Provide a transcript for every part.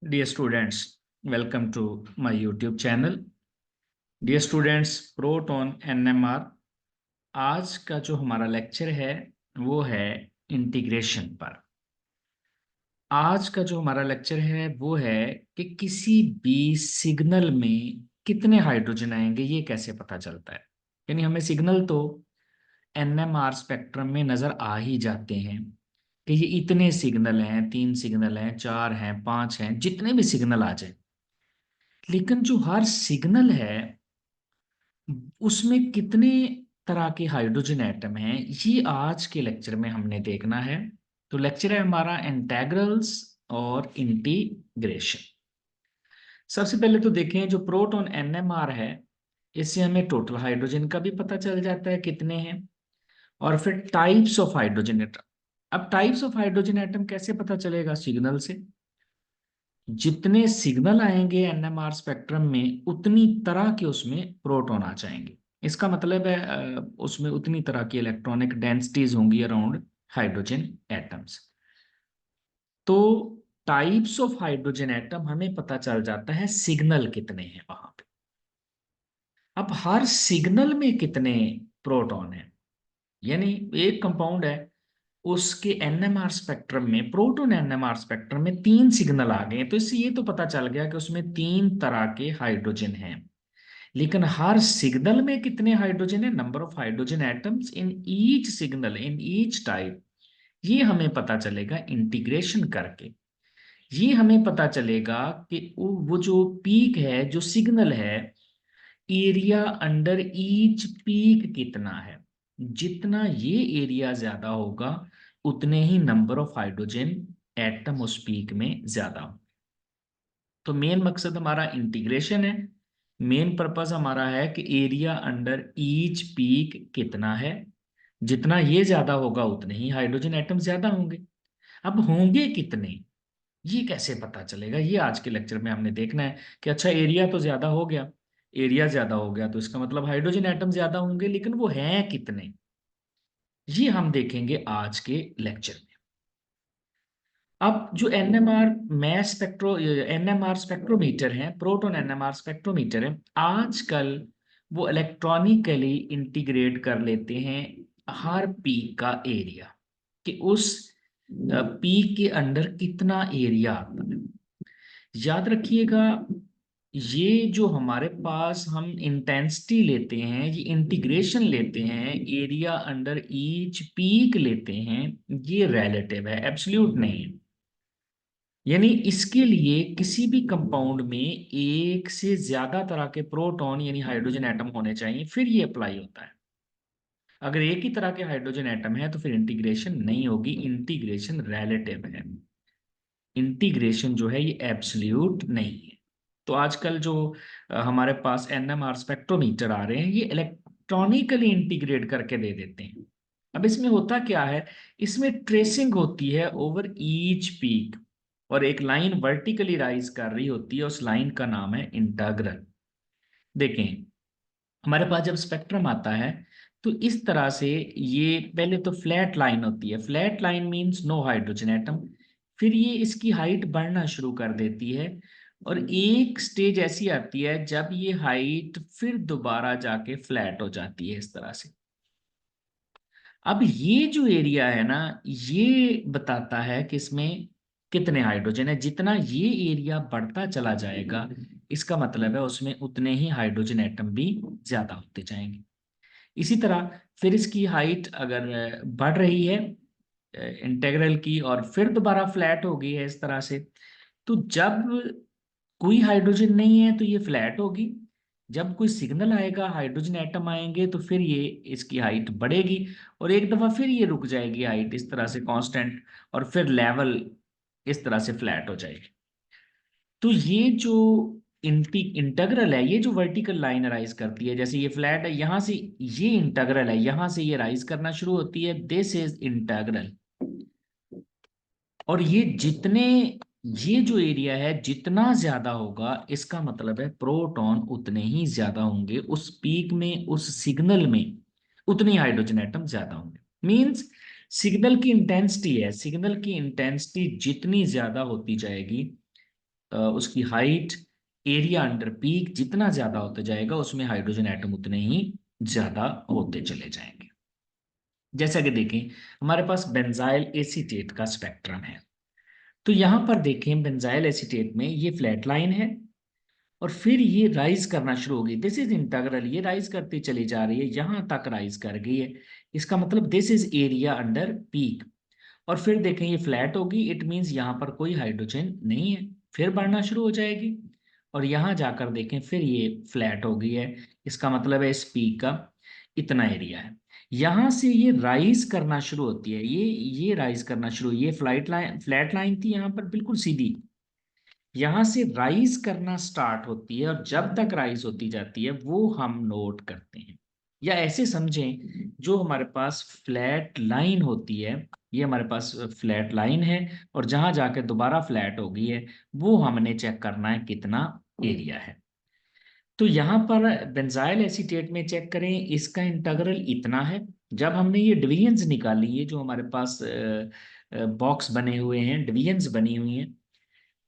Dear students, welcome to my YouTube channel. Dear students, proton NMR आज का जो हमारा लेक्चर है वो है इंटीग्रेशन पर। आज का जो हमारा लेक्चर है वो है कि किसी भी सिग्नल में कितने हाइड्रोजन आएंगे ये कैसे पता चलता है। यानी हमें सिग्नल तो NMR स्पेक्ट्रम में नजर आ ही जाते हैं कि ये इतने सिग्नल हैं, 3 सिग्नल हैं, 4 हैं, 5 हैं, जितने भी सिग्नल आ जाए। लेकिन जो हर सिग्नल है उसमें कितने तरह के हाइड्रोजन एटम हैं ये आज के लेक्चर में हमने देखना है। तो लेक्चर है हमारा इंटेग्रल्स और इंटीग्रेशन। सबसे पहले तो देखें जो प्रोटॉन NMR है, इससे हमें टोटल हाइड्रोजन का भी पता चल जाता है कितने हैं। और फिर टाइप्स ऑफ हाइड्रोजन एटम। अब टाइप्स ऑफ हाइड्रोजन एटम कैसे पता चलेगा? सिग्नल से। जितने सिग्नल आएंगे NMR स्पेक्ट्रम में उतनी तरह के उसमें प्रोटॉन आ जाएंगे। इसका मतलब है उसमें उतनी तरह की इलेक्ट्रॉनिक डेंसिटीज होंगी अराउंड हाइड्रोजन एटम्स। तो टाइप्स ऑफ हाइड्रोजन एटम हमें पता चल जाता है सिग्नल कितने हैं वहां पे। अब हर सिग्नल में कितने प्रोटॉन है, यानी एक कंपाउंड है उसके NMR स्पेक्ट्रम में, प्रोटॉन NMR स्पेक्ट्रम में 3 सिग्नल आ गए, तो इससे ये तो पता चल गया कि उसमें 3 तरह के हाइड्रोजन हैं। लेकिन हर सिग्नल में कितने हाइड्रोजन है, number of hydrogen atoms in each signal in each type, ये हमें पता चलेगा इंटीग्रेशन करके। ये हमें पता चलेगा कि वो जो पीक है, जो सिग्नल है, एरिया अंडर ईच पीक कितना है। जितना ये एरिया ज्यादा होगा उतने ही नंबर ऑफ हाइड्रोजन एटम उस पीक में ज्यादा होंगे। तो मेन मकसद हमारा इंटीग्रेशन है। मेन पर्पस हमारा है कि एरिया अंडर ईच पीक कितना है। जितना ये ज्यादा होगा उतने ही हाइड्रोजन एटम ज्यादा होंगे। अब होंगे कितने, ये कैसे पता चलेगा? ये आज के लेक्चर में हमने देखना है कि अच्छा एरिया तो ज्यादा हो गया, एरिया ज्यादा हो गया तो इसका मतलब हाइड्रोजन एटम ज्यादा होंगे, लेकिन वो हैं कितने, ये हम देखेंगे आज के लेक्चर में। अब जो NMR mass spectro NMR spectrometer है, प्रोटॉन NMR स्पेक्ट्रोमीटर है, आजकल वो इलेक्ट्रॉनिकली इंटीग्रेट कर लेते हैं हर पीक का एरिया, कि उस पीक के अंदर कितना एरिया आता है। याद रखिएगा, ये जो हमारे पास हम इंटेंसिटी लेते हैं, ये इंटीग्रेशन लेते हैं, एरिया अंडर ईच पीक लेते हैं, ये रिलेटिव है, एब्सोल्यूट नहीं है। यानी इसके लिए किसी भी कंपाउंड में एक से ज्यादा तरह के प्रोटॉन यानी हाइड्रोजन एटम होने चाहिए, फिर ये अप्लाई होता है। अगर एक ही तरह के हाइड्रोजन एटम है तो फिर इंटीग्रेशन नहीं होगी, इंटीग्रेशन रिलेटिव है। इंटीग्रेशन जो है ये एब्सोल्यूट नहीं है। तो आजकल जो हमारे पास NMR स्पेक्ट्रोमीटर आ रहे हैं, ये इलेक्ट्रॉनिकली इंटीग्रेट करके दे देते हैं। अब इसमें होता क्या है, इसमें ट्रेसिंग होती है ओवर ईच पीक, और एक लाइन वर्टिकली राइज कर रही होती है, उस लाइन का नाम है इंटीग्रल। देखें, हमारे पास जब स्पेक्ट्रम आता है तो इस तरह से ये पहले तो फ्लैट लाइन होती है, flat line means no hydrogen atom. फिर ये इसकी हाइट बढ़ना शुरू कर देती है, और एक स्टेज ऐसी आती है जब ये हाइट फिर दोबारा जाके फ्लैट हो जाती है इस तरह से। अब ये जो एरिया है ना, ये बताता है कि इसमें कितने हाइड्रोजन है। जितना ये एरिया बढ़ता चला जाएगा इसका मतलब है उसमें उतने ही हाइड्रोजन एटम भी ज्यादा होते जाएंगे। इसी तरह फिर इसकी हाइट अगर बढ़ रही है इंटेग्रल की, और फिर दोबारा फ्लैट हो गई है इस तरह से, तो जब कोई हाइड्रोजन नहीं है तो ये फ्लैट होगी। जब कोई सिग्नल आएगा, हाइड्रोजन एटम आएंगे, तो फिर ये इसकी हाइट बढ़ेगी, और एक दफा फिर ये रुक जाएगी हाइट इस तरह से कांस्टेंट, और फिर लेवल इस तरह से फ्लैट हो जाएगी। तो ये जो इंटीग्रल है, ये जो वर्टिकल लाइन राइज करती है, जैसे ये फ्लैट है यहां से, ये इंटीग्रल है, यहां से ये राइज करना शुरू होती है, दिस इज इंटीग्रल। और ये जितने, ये जो एरिया है जितना ज्यादा होगा इसका मतलब है प्रोटॉन उतने ही ज्यादा होंगे उस पीक में, उस सिग्नल में उतने हाइड्रोजन एटम ज्यादा होंगे। मींस सिग्नल की इंटेंसिटी है, सिग्नल की इंटेंसिटी जितनी ज्यादा होती जाएगी उसकी हाइट, एरिया अंडर पीक जितना ज्यादा होता जाएगा उसमें हाइड्रोजन एटम उतने ही ज्यादा होते चले जाएंगे। जैसा कि देखें हमारे पास बेंजाइल एसीटेट का स्पेक्ट्रम है। तो यहां पर देखें बेंजाइल एसीटेट में ये फ्लैट लाइन है और फिर ये राइज करना शुरू हो गई। दिस इज इंटीग्रल, ये राइज करती चली जा रही है, यहां तक राइज कर गई है। इसका मतलब this is area under peak. और फिर देखें ये फ्लैट होगी, इट मींस यहाँ पर कोई हाइड्रोजन नहीं है, फिर बढ़ना शुरू हो जाएगी। और यहाँ जाकर देखें फिर ये फ्लैट हो गई है, इसका मतलब है इस पीक का इतना एरिया है। यहाँ से ये राइज करना शुरू होती है, ये राइज करना शुरू, ये फ्लैट लाइन थी यहाँ पर बिल्कुल सीधी, यहाँ से राइज करना स्टार्ट होती है और जब तक राइज होती जाती है वो हम नोट करते हैं। या ऐसे समझें जो हमारे पास फ्लैट लाइन होती है, ये हमारे पास फ्लैट लाइन है और जहां जाके दोबारा फ्लैट हो गई है वो हमने चेक करना है कितना एरिया है। तो यहाँ पर बेंजाइल एसीटेट में चेक करें, इसका इंटीग्रल इतना है। जब हमने ये डिवीजन्स निकाली, ये जो हमारे पास बॉक्स बने हुए हैं, डिवीजन्स बनी हुई हैं,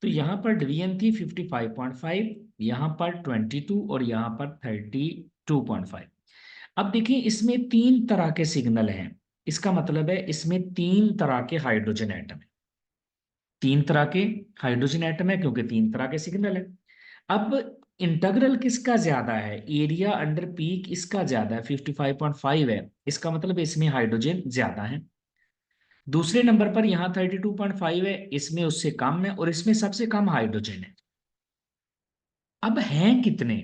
तो यहाँ पर डिवीजन थी 55.5, यहाँ पर 22 और यहाँ पर 32.5। अब देखिए इसमें तीन तरह के सिग्नल हैं, इसका मतलब है इसमें तीन तरह के हाइड्रोजन एटम है, तीन तरह के हाइड्रोजन एटम है क्योंकि तीन तरह के सिग्नल है। अब इंटीग्रल किसका ज्यादा है, एरिया अंडर पीक इसका ज्यादा है, 55.5 है, इसका मतलब इसमें हाइड्रोजन ज्यादा है। दूसरे नंबर पर यहाँ 32.5 है, इसमें उससे कम है और इसमें सबसे कम हाइड्रोजन है। अब हैं कितने,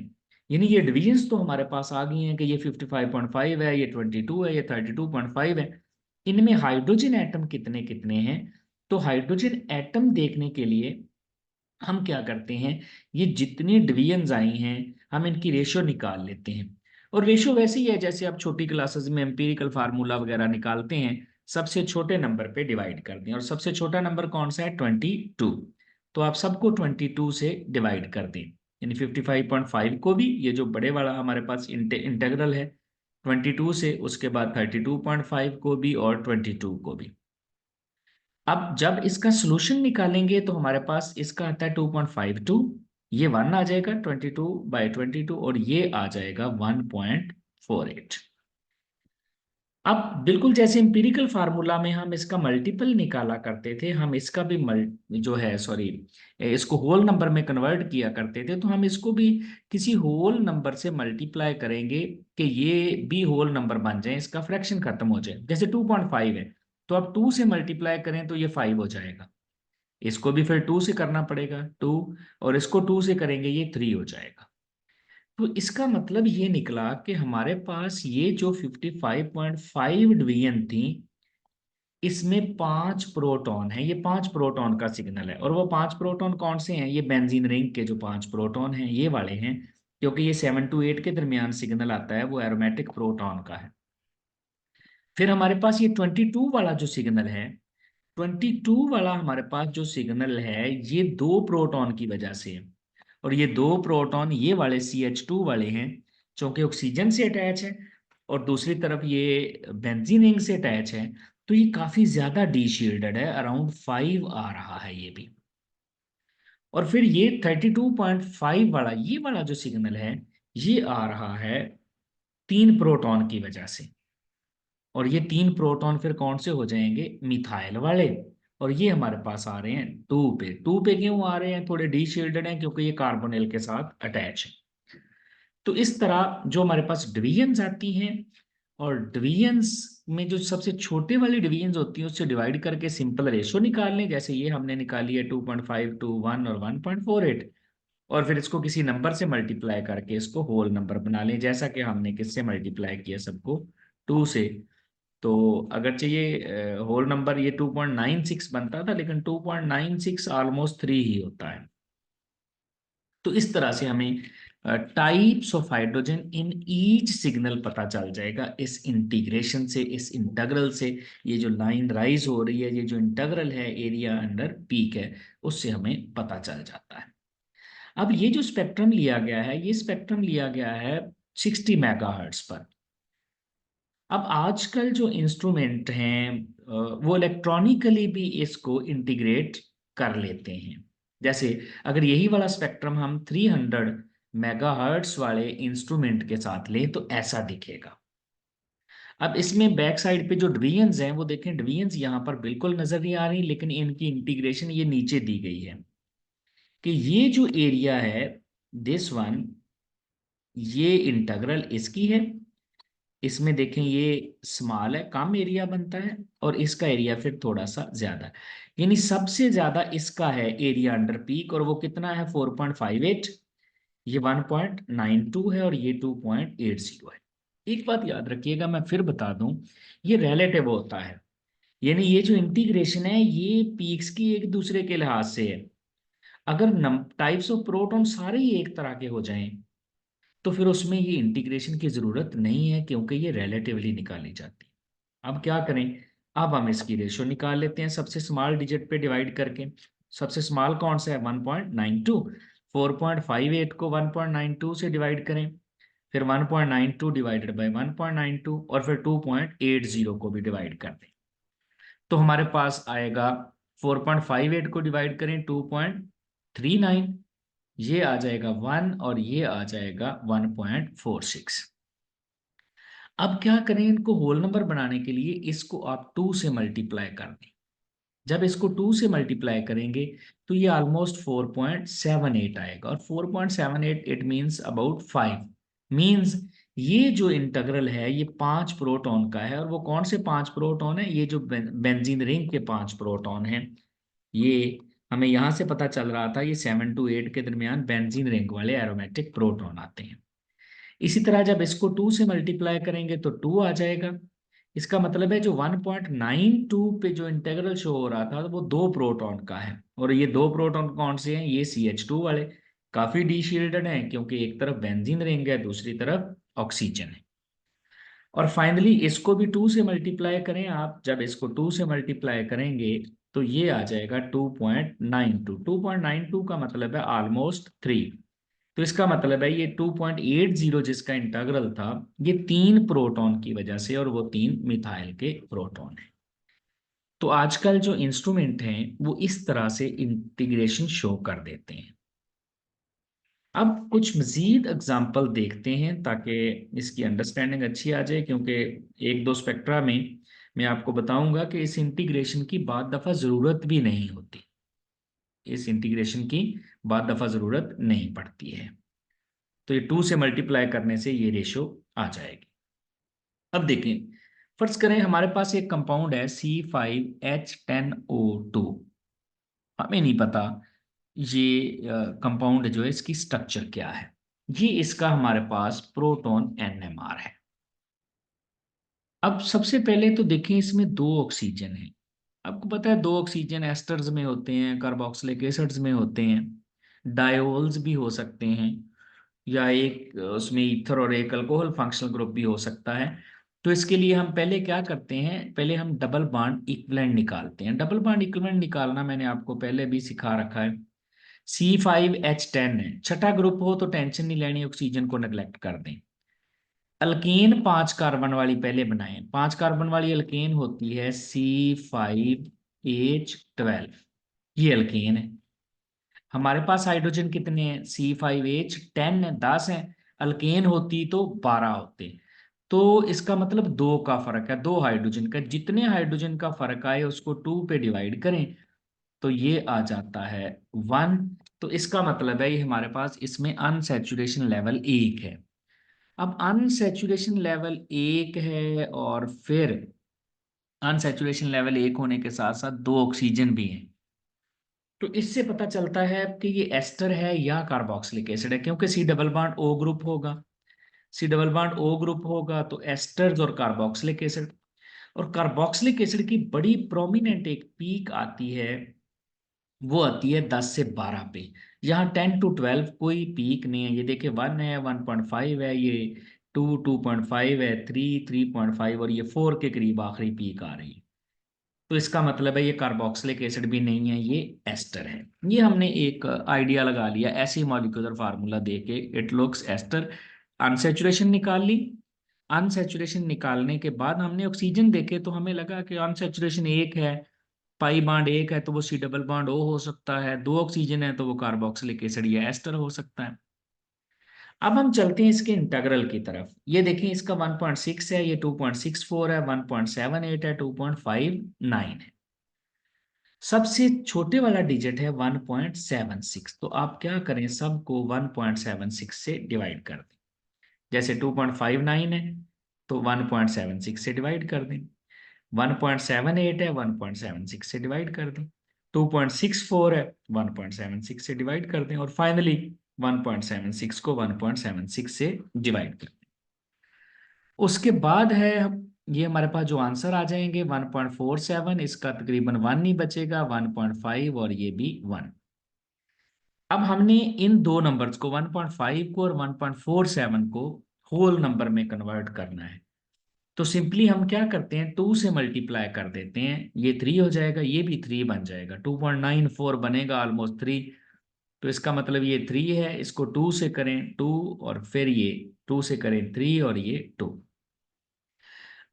यानी ये डिविजन्स तो हमारे पास आ गई हैं कि ये 55.5 है, ये 22 है, ये 32.5 है। इनमें हाइड्रोजन एटम कितने कितने हैं, तो हाइड्रोजन एटम देखने के लिए हम क्या करते हैं, ये जितनी डिवीजन्स आई हैं हम इनकी रेशियो निकाल लेते हैं। और रेशियो वैसे ही है जैसे आप छोटी क्लासेस में एम्पिरिकल फार्मूला वगैरह निकालते हैं, सबसे छोटे नंबर पे डिवाइड कर दें। और सबसे छोटा नंबर कौन सा है, 22। तो आप सबको 22 से डिवाइड कर दें, यानी 55.5 को भी, ये जो बड़े वाला हमारे पास इंटेग्रल है 22 से, उसके बाद 32.5 को भी और 22 को भी। अब जब इसका सोल्यूशन निकालेंगे तो हमारे पास इसका आता है 2.52, ये 1 आ जाएगा 22/22 और ये आ जाएगा 1.48। अब बिल्कुल जैसे एम्पिरिकल फार्मूला में हम इसका मल्टीपल निकाला करते थे, हम इसका भी जो है सॉरी इसको होल नंबर में कन्वर्ट किया करते थे, तो हम इसको भी किसी होल नंबर से मल्टीप्लाई करेंगे कि ये भी होल नंबर बन जाए, इसका फ्रैक्शन खत्म हो जाए। जैसे 2.5 है तो आप 2 से मल्टीप्लाई करें तो ये 5 हो जाएगा, इसको भी फिर 2 से करना पड़ेगा 2, और इसको 2 से करेंगे ये 3 हो जाएगा। तो इसका मतलब ये निकला कि हमारे पास ये जो 55.5 डिवीजन थी, इसमें 5 प्रोटॉन है, ये 5 प्रोटॉन का सिग्नल है। और वो 5 प्रोटॉन कौन से हैं, ये बेंजीन रिंग के जो 5 प्रोटॉन हैं ये वाले हैं, क्योंकि ये 7 to 8 के दरमियान सिग्नल आता है वो एरोमेटिक प्रोटॉन का है। फिर हमारे पास ये 22 वाला जो सिग्नल है, 22 वाला हमारे पास जो सिग्नल है ये 2 प्रोटॉन की वजह से है। और ये 2 प्रोटॉन ये वाले CH2 वाले हैं, क्योंकि ऑक्सीजन से अटैच है और दूसरी तरफ ये बेंजीन रिंग से अटैच है, तो ये काफी ज्यादा डी शील्डेड है, अराउंड 5 आ रहा है ये भी। और फिर ये 32.5 वाला ये वाला जो सिग्नल है ये आ रहा है 3 प्रोटॉन की वजह से। और ये 3 प्रोटॉन फिर कौन से हो जाएंगे, मिथाइल वाले। और ये हमारे पास आ रहे हैं 2 पे क्यों आ रहे हैं, थोड़े डी शील्डेड हैं क्योंकि ये कार्बोनिल के साथ अटैच है। तो इस तरह जो हमारे पास डिवीजन्स आती हैं, और डिवीजन्स में जो सबसे छोटे वाली डिवीजन्स होती हैं उससे डिवाइड करके सिंपल रेशियो निकाल लें, जैसे ये हमने निकाली है 2.5 to 1 और 1.48, और फिर इसको किसी नंबर से मल्टीप्लाई करके इसको होल नंबर बना लें, जैसा कि हमने किससे मल्टीप्लाई किया सबको, 2 से। तो अगर चाहिए होल नंबर ये 2.96 बनता था, लेकिन 2.96 ऑलमोस्ट 3 ही होता है। तो इस तरह से हमें types of hydrogen in each signal पता चल जाएगा इस इंटीग्रेशन से, इस इंटीग्रल से। ये जो लाइन राइज हो रही है, ये जो इंटीग्रल है एरिया अंडर पीक है, उससे हमें पता चल जाता है। अब ये जो स्पेक्ट्रम लिया गया है, ये स्पेक्ट्रम लिया गया है 60 मेगाहर्ट्ज पर। अब आजकल जो इंस्ट्रूमेंट हैं वो इलेक्ट्रॉनिकली भी इसको इंटीग्रेट कर लेते हैं। जैसे अगर यही वाला स्पेक्ट्रम हम 300 मेगाहर्ट्ज वाले इंस्ट्रूमेंट के साथ लें तो ऐसा दिखेगा। अब इसमें बैक साइड पे जो डिवीजन्स हैं वो देखें, डिवीजन्स यहाँ पर बिल्कुल नजर नहीं आ रही, लेकिन इनकी इंटीग्रेशन ये नीचे दी गई है कि ये जो एरिया है दिस वन, ये इंटीग्रल इसकी है। इसमें देखें ये स्मॉल है, कम एरिया बनता है, और इसका एरिया फिर थोड़ा सा ज्यादा है। यानी सबसे ज्यादा इसका है एरिया अंडर पीक, और वो कितना है 4.58। ये 1.92 है और ये 2.80 है। एक बात याद रखिएगा, मैं फिर बता दूं, ये रिलेटिव होता है। यानी ये जो इंटीग्रेशन है ये पीक्स की एक दूसरे के लिहाज से है। अगर टाइप्स ऑफ प्रोटॉन सारे ही एक तरह के हो जाएं तो फिर उसमें ये इंटीग्रेशन की जरूरत नहीं है, क्योंकि ये रिलेटिवली निकाली जाती है। अब क्या करें, अब हम इसकी रेशो निकाल लेते हैं सबसे स्मॉल डिजिट पे डिवाइड करके। सबसे स्मॉल कौन सा है 1.92। 4.58 को 1.92 से डिवाइड करें, फिर 1.92 डिवाइडेड बाय 1.92, और फिर 2.80 को भी डिवाइड कर दें, तो हमारे पास आएगा 4.58 को डिवाइड करें 2.39, ये आ जाएगा 1 और ये आ जाएगा 1.46। अब क्या करें, इनको होल नंबर बनाने के लिए इसको आप 2 से मल्टीप्लाई कर दें। जब इसको 2 से मल्टीप्लाई करेंगे तो ये ऑलमोस्ट 4.78 आएगा, और 4.78 इट मीन्स अबाउट 5। मीन्स ये जो इंटीग्रल है ये 5 प्रोटॉन का है, और वो कौन से 5 प्रोटॉन है, ये जो बेंजीन रिंग के 5 प्रोटॉन हैं। ये हमें यहाँ से पता चल रहा था, ये 7 to 8 के दरमियान बेंजीन रिंग वाले एरोमेटिक प्रोटॉन आते हैं। इसी तरह जब इसको 2 से मल्टीप्लाई करेंगे तो 2 आ जाएगा। इसका मतलब है जो 1.92 पे जो इंटीग्रल शो हो रहा था वो 2 प्रोटॉन का है, और ये 2 प्रोटॉन कौन से हैं, ये CH2 वाले। काफी डी शील्डेड हैं, क्योंकि एक तरफ बेंजीन रिंग है, दूसरी तरफ ऑक्सीजन है। और फाइनली इसको भी 2 से मल्टीप्लाई करें आप, जब इसको 2 से मल्टीप्लाई करेंगे तो ये आ जाएगा 2.92। 2.92 का मतलब है ऑलमोस्ट 3। तो इसका मतलब है ये 2.80 जिसका इंटीग्रल था, ये 3 प्रोटॉन की वजह से, और वो 3 मिथाइल के प्रोटॉन है। तो आजकल जो इंस्ट्रूमेंट हैं वो इस तरह से इंटीग्रेशन शो कर देते हैं। अब कुछ मजीद एग्जाम्पल देखते हैं ताकि इसकी अंडरस्टैंडिंग अच्छी आ जाए, क्योंकि एक दो स्पेक्ट्रा में मैं आपको बताऊंगा कि इस इंटीग्रेशन की बाद दफ़ा ज़रूरत भी नहीं होती, इस इंटीग्रेशन की बाद दफ़ा ज़रूरत नहीं पड़ती है। तो ये 2 से मल्टीप्लाई करने से ये रेशो आ जाएगी। अब देखें, फर्ज करें हमारे पास एक कंपाउंड है C5H10O2। हमें नहीं पता ये कंपाउंड जो है इसकी स्ट्रक्चर क्या है। ये इसका हमारे पास प्रोटॉन NMR है। अब सबसे पहले तो देखें, इसमें 2 ऑक्सीजन है। आपको पता है 2 ऑक्सीजन एस्टर्स में होते हैं, कार्बोक्सिलिक एसिड्स में होते हैं, डायोल्स भी हो सकते हैं, या एक उसमें ईथर और एक अल्कोहल फंक्शनल ग्रुप भी हो सकता है। तो इसके लिए हम पहले क्या करते हैं, पहले हम डबल बॉन्ड इक्विवेलेंट निकालते हैं। डबल बॉन्ड इक्विवेलेंट निकालना मैंने आपको पहले भी सिखा रखा है। C5H10 है, छठा ग्रुप हो तो टेंशन नहीं लेनी, ऑक्सीजन को नेग्लेक्ट कर दें। अल्केन 5 कार्बन वाली पहले बनाएं। 5 कार्बन वाली अल्केन होती है C5H12, ये अल्केन है। हमारे पास हाइड्रोजन कितने हैं, C5H10 है, 10 है। अल्केन होती तो 12 होते। तो इसका मतलब 2 का फर्क है, 2 हाइड्रोजन का। जितने हाइड्रोजन का फर्क आए उसको 2 पे डिवाइड करें तो ये आ जाता है 1। तो इसका मतलब है ये हमारे पास इसमें अनसैचुरेशन लेवल 1 है। अब अनसैचुरेशन लेवल 1 है, और फिर अनसैचुरेशन लेवल 1 होने के साथ साथ 2 ऑक्सीजन भी हैं। तो इससे पता चलता है कि ये एस्टर है या कार्बोक्सिलिक एसिड है, क्योंकि C double bond O group होगा। C double bond O group होगा तो एस्टर्स और कार्बोक्सिलिक एसिड। और कार्बोक्सिलिक एसिड की बड़ी प्रोमिनेंट एक पीक आती है, वो आती है 10 से 12 पे। यहाँ 10 to 12 कोई पीक नहीं है। ये देखिए 1 है, 1.5 है, ये 2, 2.5 है, 3, 3.5, और ये 4 के करीब आखिरी पीक आ रही है। तो इसका मतलब है ये कार्बोक्सिलिक एसिड भी नहीं है, ये एस्टर है। ये हमने एक आइडिया लगा लिया ऐसे ही मॉलिक्यूलर फार्मूला दे के, इट लुक्स एस्टर। अनसैचुरेशन निकाल ली। अनसैचुरेशन निकालने के बाद हमने ऑक्सीजन देखे तो हमें लगा कि अनसैचुरेशन 1 है, पाई बॉन्ड एक है तो वो सी डबल बॉन्ड ओ हो सकता है, 2 ऑक्सीजन है तो वो कार्बोक्सिलिक एसिड या एस्टर हो सकता है। अब हम चलते हैं इसके इंटीग्रल की तरफ। ये देखें, इसका 1.6 है, ये 2.64 है, 1.78 है, 2.59 है। सबसे छोटे वाला डिजिट है 1.76। तो आप क्या करें, सबको 1.76 से डिवाइड कर दें। जैसे 2.59 है तो 1.76 से डिवाइड कर दें, 1.78 है 1.76 से डिवाइड कर दें, 2.64 है 1.76 से डिवाइड कर दें, और फाइनली 1.76 को 1.76 से डिवाइड कर दें। उसके बाद है ये हमारे पास जो आंसर आ जाएंगे 1.47, इसका तकरीबन 1 ही बचेगा, 1.5 और ये भी 1। अब हमने इन दो नंबर्स को 1.5 को और 1.47 को होल नंबर में कन्वर्ट करना है। तो सिंपली हम क्या करते हैं, 2 से मल्टीप्लाई कर देते हैं, ये 3 हो जाएगा, ये भी 3 बन जाएगा, 2.94 बनेगा, ऑलमोस्ट 3। तो इसका मतलब ये 3 है, इसको 2 से करें 2, और फिर ये 2 से करें 3 और ये 2।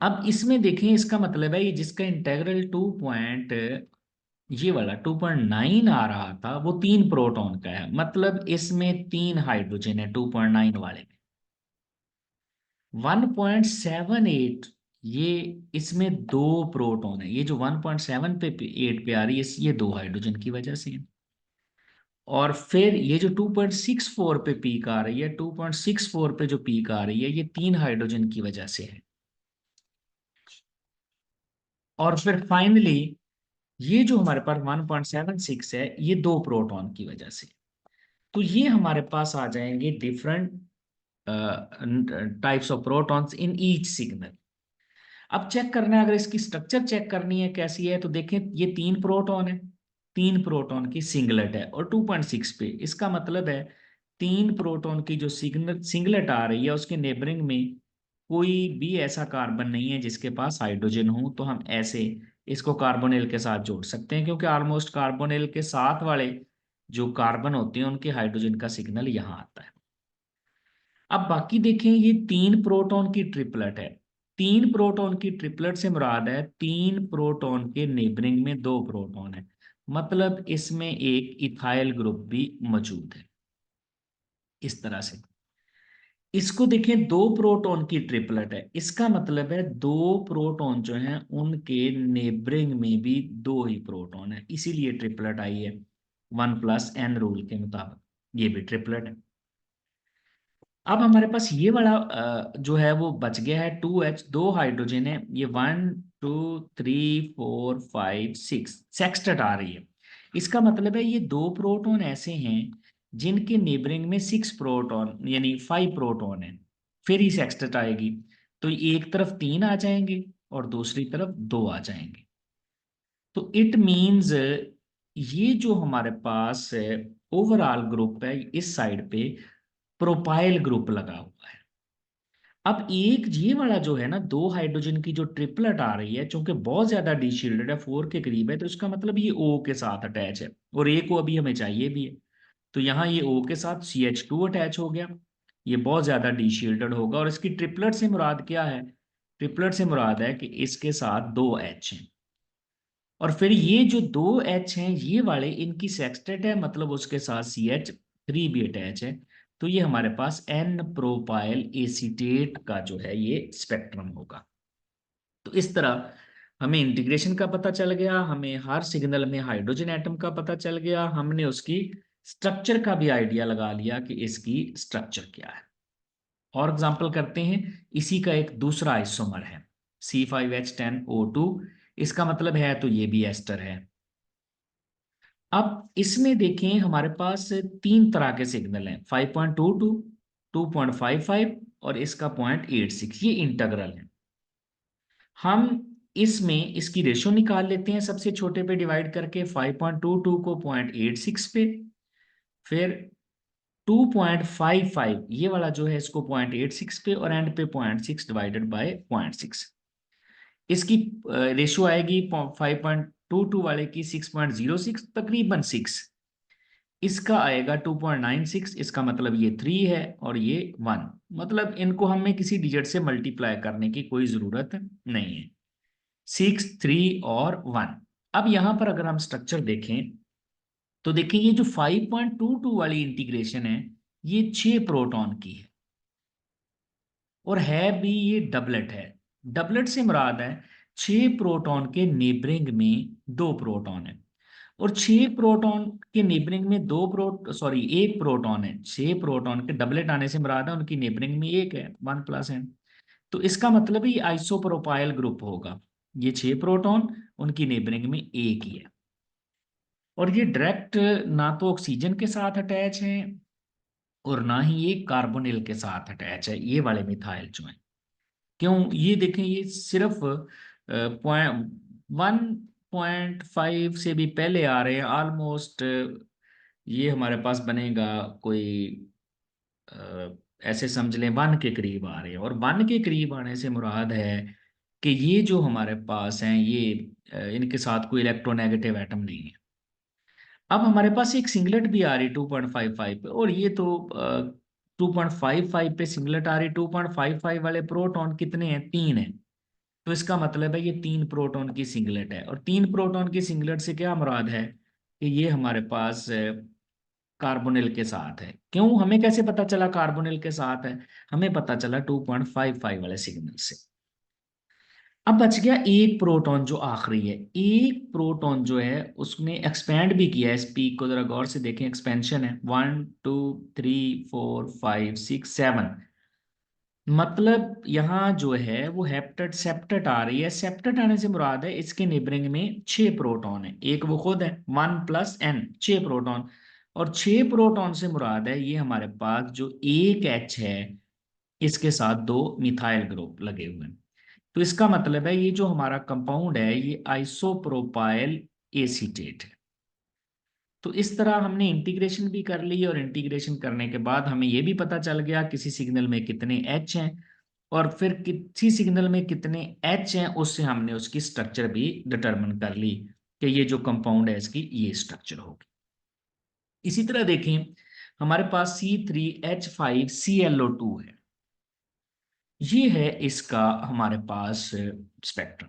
अब इसमें देखें, इसका मतलब है ये जिसका इंटेग्रल 2 पॉइंट, ये वाला 2.9 आ रहा था, वो 3 प्रोटॉन का है, मतलब इसमें 3 हाइड्रोजन है 2.9 वाले में। 1.78, ये इसमें 2 प्रोटॉन है, ये जो 1.7 पे 8 पे आ रही है, ये 2 हाइड्रोजन की वजह से है। और फिर ये जो 2.64 पे पीक आ रही है, 2.64 पे जो पीक आ रही है, ये 3 हाइड्रोजन की वजह से है। और फिर फाइनली ये जो हमारे पास 1.76 है, ये 2 प्रोटॉन की वजह से। तो ये हमारे पास आ जाएंगे different types of protons in each signal. अब चेक करना है, अगर इसकी स्ट्रक्चर चेक करनी है कैसी है, तो देखें ये 3 प्रोटॉन है, 3 प्रोटॉन की सिंगलेट है और 2.6 पे, इसका मतलब है 3 प्रोटॉन की जो सिंगलेट आ रही है उसके नेबरिंग में कोई भी ऐसा कार्बन नहीं है जिसके पास हाइड्रोजन हो। तो हम ऐसे इसको कार्बोनिल के साथ जोड़ सकते हैं, क्योंकि ऑलमोस्ट कार्बोनिल के साथ वाले जो कार्बन होते हैं उनके हाइड्रोजन का सिग्नल यहाँ आता है। अब बाकी देखें, ये 3 प्रोटॉन की ट्रिपलेट है। 3 प्रोटॉन की ट्रिपलेट से मुराद है 3 प्रोटॉन के नेबरिंग में 2 प्रोटॉन है, मतलब इसमें एक इथाइल ग्रुप भी मौजूद है। इस तरह से इसको देखें, 2 प्रोटॉन की ट्रिपलेट है, इसका मतलब है 2 प्रोटॉन जो हैं उनके नेबरिंग में भी 2 ही प्रोटॉन है, इसीलिए ट्रिपलेट आई है 1+n रूल के मुताबिक, ये भी ट्रिपलेट है। अब हमारे पास ये वाला जो है वो बच गया है 2H, 2 हाइड्रोजन है, ये 1 2 3 4 5 6 सेक्सटेट आ रही है। इसका मतलब है ये 2 प्रोटॉन ऐसे हैं जिनके नेबरिंग में 6 प्रोटॉन यानी 5 प्रोटॉन है, फिर ही सेक्सटेट आएगी। तो एक तरफ 3 आ जाएंगे और दूसरी तरफ 2 आ जाएंगे। तो इट मीन्स ये जो हमारे पास ओवरऑल ग्रुप है, इस साइड पे प्रोपाइल ग्रुप लगा हुआ है। अब एक ये वाला जो है ना, 2 हाइड्रोजन की जो ट्रिपलेट आ रही है, चूंकि बहुत ज्यादा डी शील्डेड है, 4 के करीब है, तो इसका मतलब ये O के साथ अटैच है, और A को अभी हमें चाहिए भी है। तो यहाँ ये O के साथ CH2 अटैच हो गया, ये बहुत ज्यादा डी शील्डेड होगा। और इसकी ट्रिपलेट से मुराद क्या है, ट्रिपलेट से मुराद है कि इसके साथ 2 H हैं, और फिर ये जो 2 H हैं ये वाले, इनकी सेक्सटेट है, मतलब उसके साथ CH3 भी अटैच है। तो ये हमारे पास N प्रोपाइल एसीटेट का जो है ये स्पेक्ट्रम होगा। तो इस तरह हमें इंटीग्रेशन का पता चल गया, हमें हर सिग्नल में हाइड्रोजन एटम का पता चल गया, हमने उसकी स्ट्रक्चर का भी आइडिया लगा लिया कि इसकी स्ट्रक्चर क्या है। और एग्जांपल करते हैं, इसी का एक दूसरा आइसोमर है C5H10O2, इसका मतलब है तो ये भी एस्टर है। अब इसमें देखें, हमारे पास 3 तरह के सिग्नल हैं, 5.22, 2.55 और इसका 0.86, ये इंटीग्रल है। हम इसमें इसकी रेशो निकाल लेते हैं, सबसे छोटे पे डिवाइड करके 5.22 को 0.86 पे, फिर 2.55 ये वाला जो है इसको 0.86 पे, और एंड पे 0.6 डिवाइडेड बाय 0.6। इसकी रेशियो आएगी 5.22 वाले की 6.06, तकरीबन 6। इसका आएगा 2.96, इसका मतलब ये 3 है और ये 1, मतलब इनको हमें किसी डिजिट से मल्टीप्लाई करने की कोई जरूरत नहीं है, 6 3 और 1। अब यहां पर अगर हम स्ट्रक्चर देखें तो देखें ये जो 5.22 वाली इंटीग्रेशन है ये 6 प्रोटॉन की है और है भी ये डबलेट है। डबलेट से मुराद है 6 प्रोटॉन के नेबरिंग में 2 प्रोटॉन है और 6 प्रोटॉन के नेबरिंग में एक प्रोटॉन है। 6 प्रोटॉन के डबलेट आने से मुराद है उनकी नेबरिंग में एक है, 1 + n। तो इसका मतलब है ये आइसोप्रोपाइल ग्रुप होगा। ये 6 प्रोटॉन उनकी नेबरिंग में एक ही है और ये डायरेक्ट ना तो ऑक्सीजन के साथ अटैच है और ना ही ये कार्बोनिल के साथ अटैच है, ये वाले मिथाइल जो है। क्यों? ये देखें ये सिर्फ पॉइंट 1.5 से भी पहले आ रहे हैं ऑलमोस्ट। ये हमारे पास बनेगा कोई ऐसे समझ लें 1 के करीब आ रहे हैं और 1 के करीब आने से मुराद है कि ये जो हमारे पास हैं ये इनके साथ कोई इलेक्ट्रोनेगेटिव एटम नहीं है। अब हमारे पास एक सिंगलेट भी आ रही 2.55 पे और ये तो 2.55 पे सिंगलेट आ रही। 2.55 वाले प्रोटॉन कितने हैं? 3 है। तो इसका मतलब है ये 3 प्रोटॉन की सिंगलेट है और 3 प्रोटॉन की सिंगलेट से क्या मुराद है कि ये हमारे पास कार्बोनिल के साथ है। क्यों? हमें कैसे पता चला कार्बोनिल के साथ है? हमें पता चला 2.55 वाले सिग्नल से। अब बच गया एक प्रोटॉन जो आखिरी है। एक प्रोटॉन जो है उसने एक्सपेंड भी किया है। इस पीक को जरा गौर से देखें, एक्सपेंशन है 1 2 3 4 5 6 7। मतलब यहाँ जो है वो हेप्टेट सेप्टेट आ रही है। सेप्टेट आने से मुराद है इसके नेबरिंग में 6 प्रोटॉन है, एक वो खुद है 1 + n, 6 प्रोटॉन। और 6 प्रोटॉन से मुराद है ये हमारे पास जो एक H है इसके साथ 2 मिथाइल ग्रुप लगे हुए हैं। तो इसका मतलब है ये जो हमारा कंपाउंड है ये आइसोप्रोपाइल एसीटेट है। तो इस तरह हमने इंटीग्रेशन भी कर ली और इंटीग्रेशन करने के बाद हमें ये भी पता चल गया किसी सिग्नल में कितने एच हैं और फिर किसी सिग्नल में कितने एच हैं उससे हमने उसकी स्ट्रक्चर भी डिटरमिन कर ली कि ये जो कंपाउंड है इसकी ये स्ट्रक्चर होगी। इसी तरह देखें हमारे पास C3H5ClO2 है। ये है इसका हमारे पास स्पेक्ट्रम।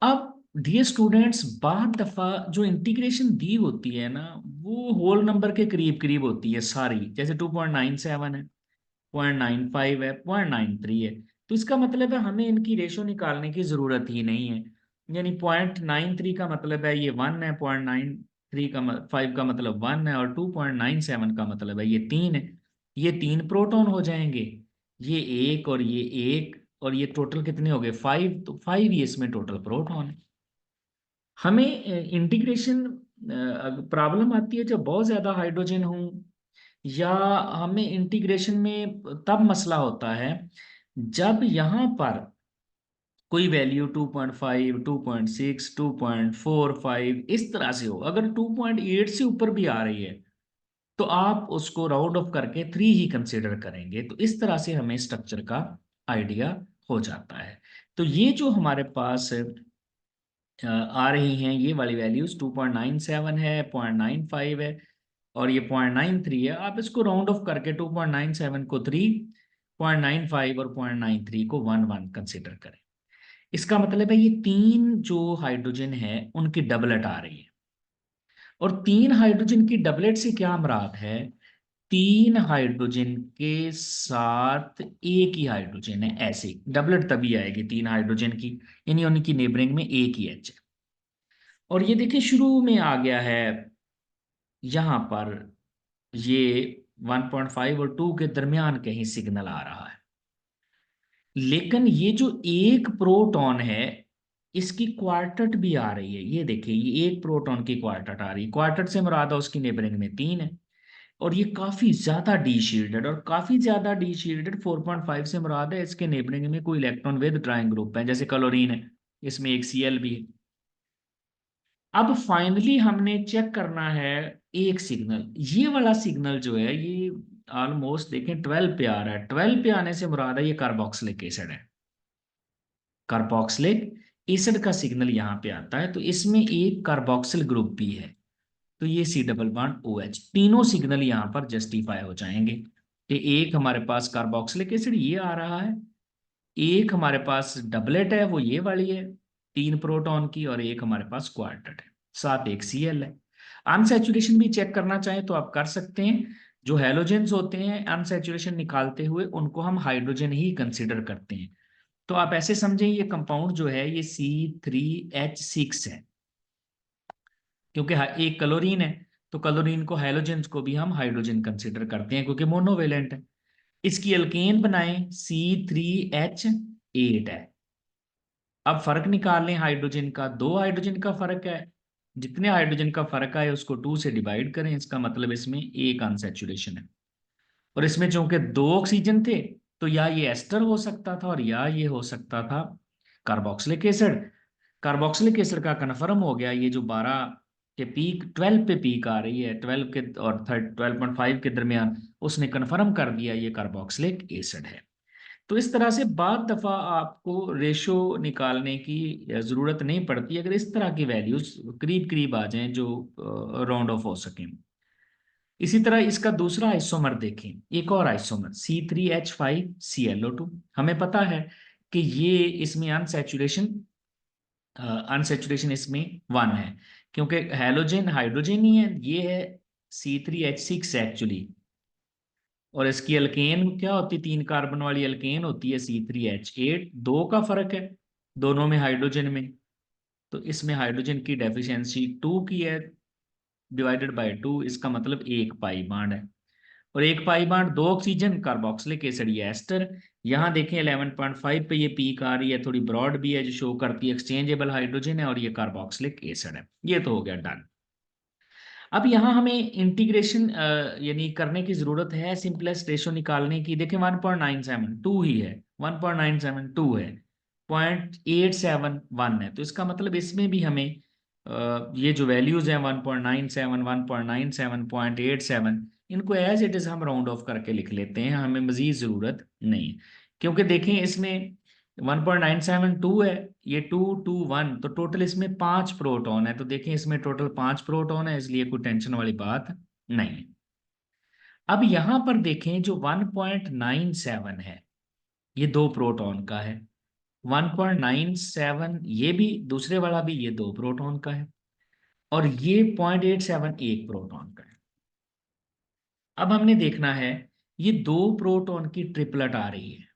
अब डियर स्टूडेंट्स बाद दफा जो इंटीग्रेशन दी होती है ना वो होल नंबर के करीब करीब होती है सारी। जैसे 2.97 है, 0.95 है, 0.93 है। तो इसका मतलब है हमें इनकी रेशो निकालने की जरूरत ही नहीं है। यानी 0.93 का मतलब है ये 1 है, 0.93 का 5 का मतलब 1 है और 2.97 का मतलब है ये 3 है। ये 3 प्रोटॉन हो जाएंगे, ये एक और ये एक, और ये टोटल कितने हो गए? 5। तो 5 ये इसमें टोटल प्रोटॉन है। हमें इंटीग्रेशन प्रॉब्लम आती है जब बहुत ज्यादा हाइड्रोजन हो, या हमें इंटीग्रेशन में तब मसला होता है जब यहाँ पर कोई वैल्यू 2.5 2.6 2.45 इस तरह से हो। अगर 2.8 से ऊपर भी आ रही है तो आप उसको राउंड ऑफ करके 3 ही कंसिडर करेंगे। तो इस तरह से हमें स्ट्रक्चर का आइडिया हो जाता है। तो ये जो हमारे पास आ रही हैं ये वाली वैल्यूज 2.97 है, 0.95 है और ये 0.93 है। आप इसको राउंड ऑफ करके 2.97 को 3, 0.95 और 0.93 को 1 कंसिडर करें। इसका मतलब है ये 3 जो हाइड्रोजन है उनकी डबलेट आ रही है और 3 हाइड्रोजन की डबलेट से क्या मुराद है? 3 हाइड्रोजन के साथ एक ही हाइड्रोजन है, ऐसे डबलेट तभी आएगी 3 हाइड्रोजन की, यानी उनकी नेबरिंग में एक ही एच है। और ये देखिए शुरू में आ गया है यहाँ पर ये 1.5 और 2 के दरमियान कहीं सिग्नल आ रहा है। लेकिन ये जो एक प्रोटॉन है इसकी क्वार्टेट भी आ रही है। ये देखिए ये एक प्रोटॉन की क्वार्टेट आ रही है। क्वार्टेट से मुराद है उसकी नेबरिंग में 3 है और ये काफी ज्यादा डी शील्डेड, और काफी ज्यादा डी शील्डेड 4.5 से मुराद है इसके नेबरिंग में कोई इलेक्ट्रॉन विद ट्राइंग ग्रुप है, जैसे क्लोरीन है, इसमें एक Cl भी है। अब फाइनली हमने चेक करना है एक सिग्नल। ये वाला सिग्नल जो है ये ऑलमोस्ट देखें 12 पे आ रहा है। 12 पे आने से मुराद है ये कार्बोक्सिलिक एसिड है। कार्बोक्सिलिक एसिड का सिग्नल यहाँ पे आता है तो इसमें एक कार्बोक्सिल ग्रुप भी है। तो ये C++ OH तीनों सिग्नल यहाँ पर जस्टिफाई हो जाएंगे कि एक हमारे पास कार्बोक्सिलिक एसिड ये आ रहा है, एक हमारे पास डबलेट है वो ये वाली है, 3 प्रोटॉन की और एक हमारे पास क्वार्टेट है, साथ एक Cl है। अनसैचुरेशन भी चेक करना चाहें तो आप कर सकते हैं। जो हैलोजेंस होते हैं अनसैचुरेशन निकालते हुए उनको हम हाइड्रोजन ही कंसिडर करते हैं। तो आप ऐसे समझें ये कंपाउंड जो है ये C3H6 है, क्योंकि एक क्लोरीन है तो क्लोरीन को हैलोजेंस को भी हम हाइड्रोजन कंसिडर करते हैं क्योंकि मोनोवेलेंट है। इसकी अल्केन बनाएं C3H8 है। अब फर्क निकाल लें हाइड्रोजन का, 2 हाइड्रोजन का फर्क है, जितने हाइड्रोजन का फर्क है उसको 2 से डिवाइड करें, इसका मतलब इसमें एक अनसैचुरेशन है। और इसमें चूंकि 2 ऑक्सीजन थे तो या ये एस्टर हो सकता था और या ये हो सकता था कार्बोक्सिलिक एसिड। कार्बोक्सिलिक एसिड का कन्फर्म हो गया, ये जो 12 के पीक 12 पे पीक आ रही है 12 के और 12.5 के दरमियान, उसने कन्फर्म कर दिया ये कार्बोक्सिलिक एसिड है। तो इस तरह से बाद दफा आपको रेशो निकालने की जरूरत नहीं पड़ती अगर इस तरह की वैल्यूज करीब करीब आ जाएं जो राउंड ऑफ हो सकें। इसी तरह इसका दूसरा आइसोमर देखें, एक और आइसोमर C3H5ClO2। हमें पता है कि ये इसमें अनसैचुरेशन इसमें 1 है, क्योंकि हैलोजन हाइड्रोजन ही है, ये है C3H6 एक्चुअली। और इसकी अल्केन क्या होती है, 3 कार्बन वाली अल्केन होती है C3H8, 2 का फर्क है दोनों में हाइड्रोजन में। तो इसमें हाइड्रोजन की डेफिशिएंसी 2 की है, डिवाइडेड बाय 2, इसका मतलब 1 पाई बांड है। और 1 पाई बांड 2 ऑक्सीजन कार्बोक्सिलिक एसिड ये एस्टर। यहाँ देखें 11.5 पे ये पीक आ रही है, थोड़ी ब्रॉड भी है जो शो करती है एक्सचेंजेबल हाइड्रोजन है और ये कार्बोक्सिलिक एसिड है। ये तो हो गया डन। अब यहाँ हमें इंटीग्रेशन यानी करने की जरूरत है सिंपलेस्ट रेशो निकालने की। देखिए 1.972 ही है, 1.972 है, 0.871 है, तो इसका मतलब इसमें भी हमें ये जो वैल्यूज हैं 1.97 1.97 0.87 इनको एज इट इज हम राउंड ऑफ करके लिख लेते हैं, हमें मजीद जरूरत नहीं। क्योंकि देखें इसमें 1.972 है, ये 221, तो टोटल इसमें 5 प्रोटॉन है, तो देखें इसमें टोटल 5 प्रोटॉन है, इसलिए कोई टेंशन वाली बात नहीं है। अब यहां पर देखें जो 1.97 है ये 2 प्रोटॉन का है, 1.97 ये भी दूसरे वाला भी ये 2 प्रोटॉन का है, और ये 0.87 एक प्रोटॉन का है। अब हमने देखना है ये 2 प्रोटॉन की ट्रिपलेट आ रही है,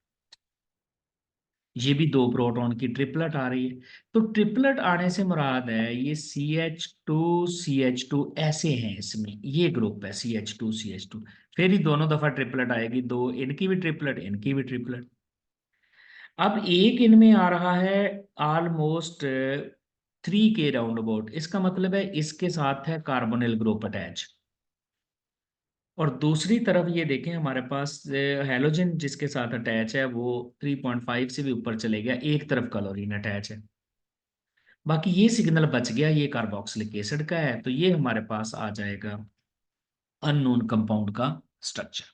ये भी 2 प्रोटॉन की ट्रिपलेट आ रही है। तो ट्रिपलेट आने से मुराद है ये CH2 ऐसे हैं, इसमें ये ग्रुप है CH2 फिर ही दोनों दफा ट्रिपलेट आएगी, 2 इनकी भी ट्रिपलेट इनकी भी ट्रिपलेट। अब एक इनमें आ रहा है ऑलमोस्ट 3 के राउंड अबाउट, इसका मतलब है इसके साथ है कार्बोनिल ग्रुप अटैच। और दूसरी तरफ ये देखें हमारे पास हैलोजन जिसके साथ अटैच है वो 3.5 से भी ऊपर चले गया, एक तरफ क्लोरीन अटैच है। बाकी ये सिग्नल बच गया, ये कार्बोक्सिलिक एसिड का है, तो ये हमारे पास आ जाएगा अननोन कंपाउंड का स्ट्रक्चर।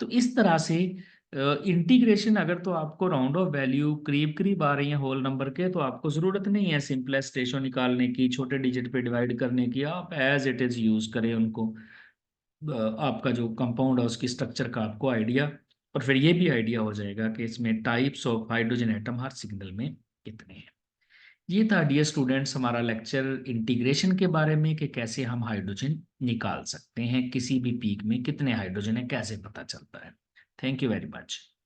तो इस तरह से इंटीग्रेशन अगर तो आपको राउंड ऑफ वैल्यू करीब करीब आ रही है होल नंबर के, तो आपको जरूरत नहीं है सिंपलेस्ट रेशो निकालने की, छोटे डिजिट पे डिवाइड करने की, आप एज इट इज यूज करें उनको। आपका जो कंपाउंड है उसकी स्ट्रक्चर का आपको आइडिया, और फिर ये भी आइडिया हो जाएगा कि इसमें types of hydrogen atom her signal में कितने हैं। ये था डियर स्टूडेंट्स हमारा लेक्चर इंटीग्रेशन के बारे में कि कैसे हम हाइड्रोजन निकाल सकते हैं, किसी भी पीक में कितने हाइड्रोजन है कैसे पता चलता है। Thank you very much.